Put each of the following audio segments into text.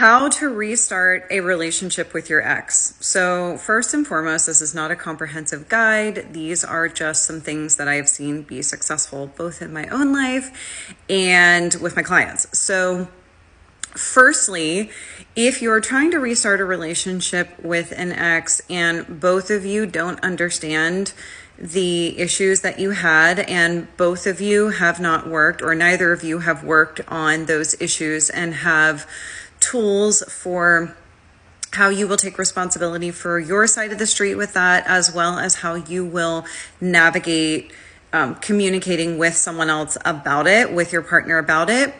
How to restart a relationship with your ex. So first and foremost, this is not a comprehensive guide. These are just some things that I've seen be successful both in my own life and with my clients. So firstly, if you're trying to restart a relationship with an ex and both of you don't understand the issues that you had and both of you have not worked, or neither of you have worked on those issues and have tools for how you will take responsibility for your side of the street with that, as well as how you will navigate communicating with someone else about it, with your partner about it,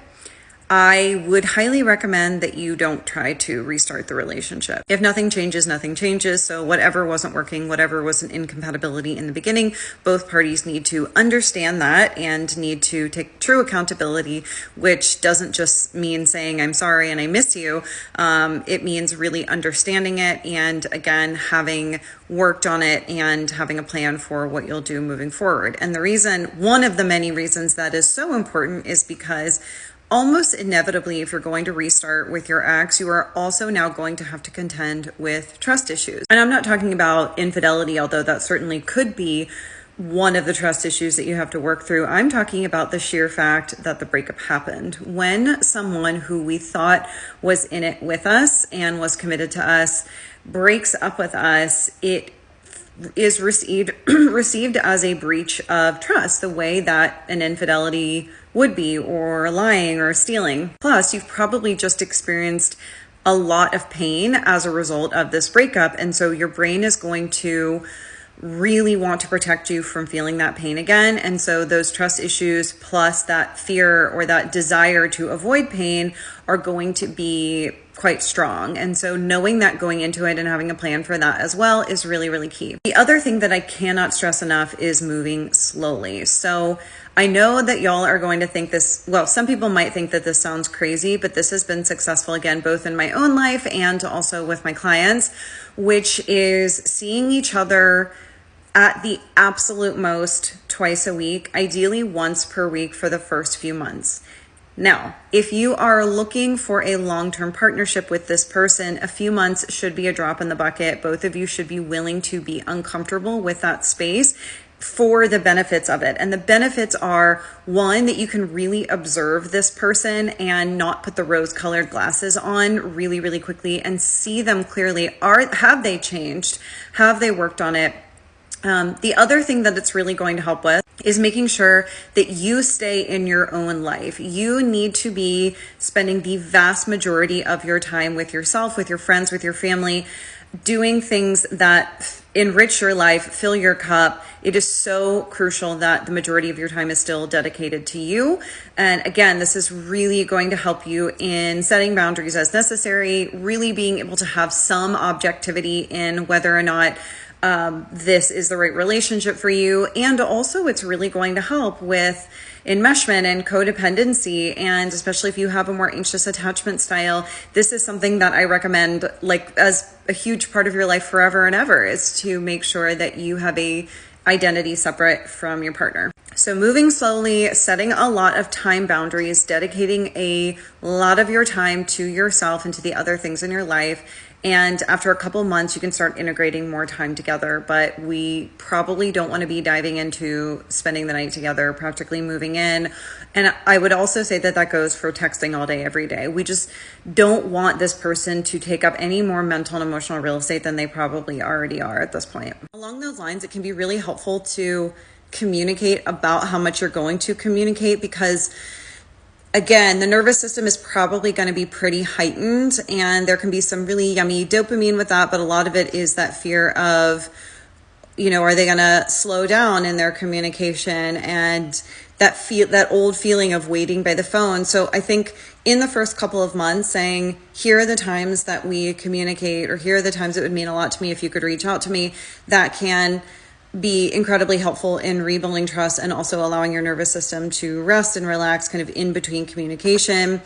I would highly recommend that you don't try to restart the relationship. If nothing changes, nothing changes. So whatever wasn't working, whatever was an incompatibility in the beginning, both parties need to understand that and need to take true accountability, which doesn't just mean saying, I'm sorry and I miss you. It means really understanding it and, again, having worked on it and having a plan for what you'll do moving forward. And the reason, one of the many reasons that is so important, is because almost inevitably, if you're going to restart with your ex, you are also now going to have to contend with trust issues. And I'm not talking about infidelity, although that certainly could be one of the trust issues that you have to work through. I'm talking about the sheer fact that the breakup happened. When someone who we thought was in it with us and was committed to us breaks up with us, it is received as a breach of trust, the way that an infidelity would be, or lying or stealing. Plus, you've probably just experienced a lot of pain as a result of this breakup, and so your brain is going to really want to protect you from feeling that pain again. And so those trust issues plus that fear or that desire to avoid pain are going to be quite strong. And so knowing that going into it and having a plan for that as well is really, really key. The other thing that I cannot stress enough is moving slowly. So I know that y'all are going to think this, well, some people might think that this sounds crazy, but this has been successful, again, both in my own life and also with my clients, which is seeing each other at the absolute most twice a week, ideally once per week for the first few months. Now, if you are looking for a long-term partnership with this person, a few months should be a drop in the bucket. Both of you should be willing to be uncomfortable with that space for the benefits of it. And the benefits are, one, that you can really observe this person and not put the rose-colored glasses on really, really quickly and see them clearly. Have they changed? Have they worked on it? The other thing that it's really going to help with is making sure that you stay in your own life. You need to be spending the vast majority of your time with yourself, with your friends, with your family, doing things that enrich your life, fill your cup. It is so crucial that the majority of your time is still dedicated to you. And again, this is really going to help you in setting boundaries as necessary, really being able to have some objectivity in whether or not this is the right relationship for you. And also it's really going to help with enmeshment and codependency. And especially if you have a more anxious attachment style, this is something that I recommend, like, as a huge part of your life forever and ever, is to make sure that you have a identity separate from your partner. So moving slowly, setting a lot of time boundaries, dedicating a lot of your time to yourself and to the other things in your life. And after a couple months, you can start integrating more time together, but we probably don't want to be diving into spending the night together, practically moving in. And I would also say that that goes for texting all day, every day. We just don't want this person to take up any more mental and emotional real estate than they probably already are at this point. Along those lines, it can be really helpful to communicate about how much you're going to communicate, because again, the nervous system is probably going to be pretty heightened, and there can be some really yummy dopamine with that, but a lot of it is that fear of, are they going to slow down in their communication, and that old feeling of waiting by the phone. So I think in the first couple of months, saying, here are the times that we communicate, or here are the times it would mean a lot to me if you could reach out to me, that can be incredibly helpful in rebuilding trust and also allowing your nervous system to rest and relax kind of in between communication.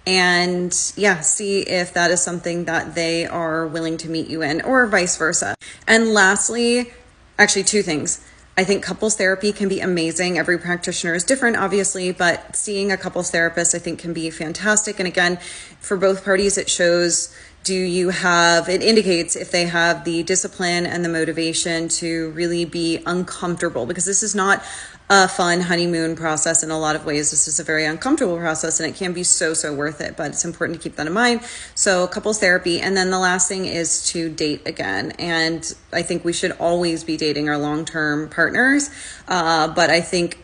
And see if that is something that they are willing to meet you in, or vice versa. And lastly, actually two things. I think couples therapy can be amazing. Every practitioner is different, obviously, but seeing a couples therapist, I think, can be fantastic. And again, for both parties, it shows, it indicates if they have the discipline and the motivation to really be uncomfortable, because this is not a fun honeymoon process in a lot of ways. This is a very uncomfortable process, and it can be so worth it, but it's important to keep that in mind. So couples therapy. And then the last thing is to date again. And I think we should always be dating our long-term partners. But I think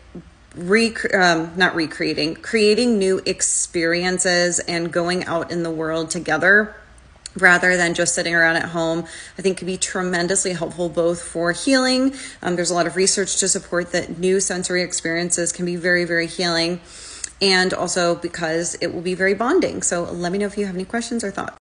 creating new experiences and going out in the world together rather than just sitting around at home, I think can be tremendously helpful both for healing. There's a lot of research to support that new sensory experiences can be very healing, and also because it will be very bonding. So let me know if you have any questions or thoughts.